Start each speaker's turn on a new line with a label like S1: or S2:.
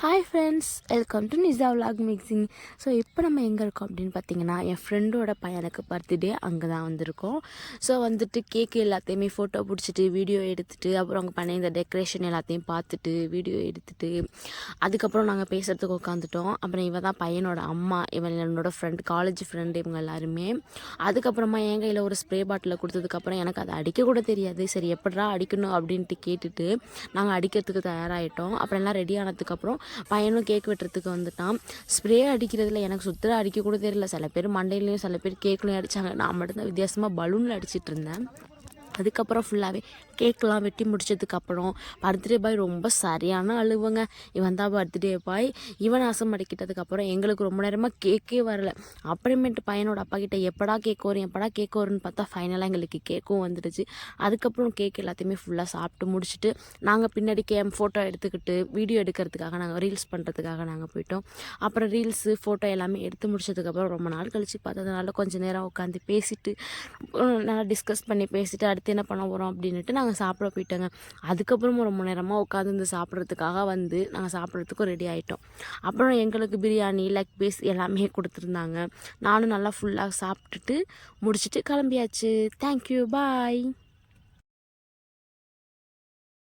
S1: Hi friends, welcome to Nisha vlog mixing. So இப்போ நம்ம எங்கே இருக்கோம் அப்படின்னு பார்த்தீங்கன்னா, என் ஃப்ரெண்டோட பையனுக்கு பர்த்டே அங்கே தான் வந்திருக்கோம். ஸோ வந்துட்டு கேக்கு எல்லாத்தையுமே ஃபோட்டோ பிடிச்சிட்டு வீடியோ எடுத்துகிட்டு, அப்புறம் அவங்க பண்ண இந்த டெக்கரேஷன் எல்லாத்தையும் பார்த்துட்டு வீடியோ எடுத்துகிட்டு, அதுக்கப்புறம் நாங்கள் பேசுகிறதுக்கு உட்காந்துட்டோம். அப்புறம் இவன் தான் பையனோட அம்மா, இவன் என்னோடய ஃப்ரெண்ட், காலேஜ் ஃப்ரெண்டு இவங்க எல்லாருமே. அதுக்கப்புறமா என் கையில் ஒரு ஸ்ப்ரே பாட்டில் கொடுத்ததுக்கப்புறம் எனக்கு அதை அடிக்க கூட தெரியாது. சரி எப்படா அடிக்கணும் அப்படின்ட்டு கேட்டுட்டு நாங்கள் அடிக்கிறதுக்கு தயாராகிட்டோம். அப்புறம் எல்லாம் ரெடி ஆனதுக்கப்புறம் பையனும் கேக் வெட்டுறதுக்கு வந்துட்டான். ஸ்ப்ரே அடிக்கிறதுல எனக்கு சுத்தர அடிக்க கூட தெரியல. சில பேர் மண்டையிலையும் சில பேர் கேக்லையும் அடித்தாங்க. நான் மட்டும்தான் வித்தியாசமாக பலூனில் அடிச்சிட்டு இருந்தேன். அதுக்கப்புறம் ஃபுல்லாகவே கேக்கெலாம் வெட்டி முடிச்சதுக்கப்புறம் பர்த்டே பாய் ரொம்ப சரியான அழுவங்க. இவன் தான் பர்த்டே பாய். இவன் ஆசம் அடிக்கிட்டதுக்கப்புறம் எங்களுக்கு ரொம்ப நேரமாக கேக்கே வரல. அப்புறமேட்டு பையனோட அப்பா கிட்ட எப்படா கேக் வரும்னு பார்த்தா ஃபைனலாக எங்களுக்கு கேக்கும் வந்துடுச்சு. அதுக்கப்புறம் கேக் எல்லாத்தையுமே ஃபுல்லாக சாப்பிட்டு முடிச்சுட்டு நாங்கள் பின்னாடி ஃபோட்டோ எடுத்துக்கிட்டு வீடியோ எடுக்கிறதுக்காக நாங்கள் ரீல்ஸ் பண்ணுறதுக்காக நாங்கள் போயிட்டோம். அப்புறம் ரீல்ஸு ஃபோட்டோ எல்லாமே எடுத்து முடிச்சதுக்கப்புறம் ரொம்ப நாள் கழித்து பார்த்ததுனால கொஞ்சம் நேரம் உட்காந்து பேசிட்டு நல்லா டிஸ்கஸ் பண்ணி பேசிட்டு அடுத்து என்ன பண்ண போகிறோம் அப்படின்ட்டு நாங்கள் சாப்பிட போயிட்டோங்க. அதுக்கப்புறமும் ரொம்ப நேரமாக உட்காந்து சாப்பிட்றதுக்காக நாங்கள் சாப்பிட்றதுக்கும் ரெடி ஆகிட்டோம். அப்புறம் எங்களுக்கு பிரியாணி, லெக் பீஸ் எல்லாமே கொடுத்துருந்தாங்க. நானும் நல்லா ஃபுல்லாக சாப்பிட்டுட்டு முடிச்சுட்டு கிளம்பியாச்சு. தேங்க்யூ, பாய்.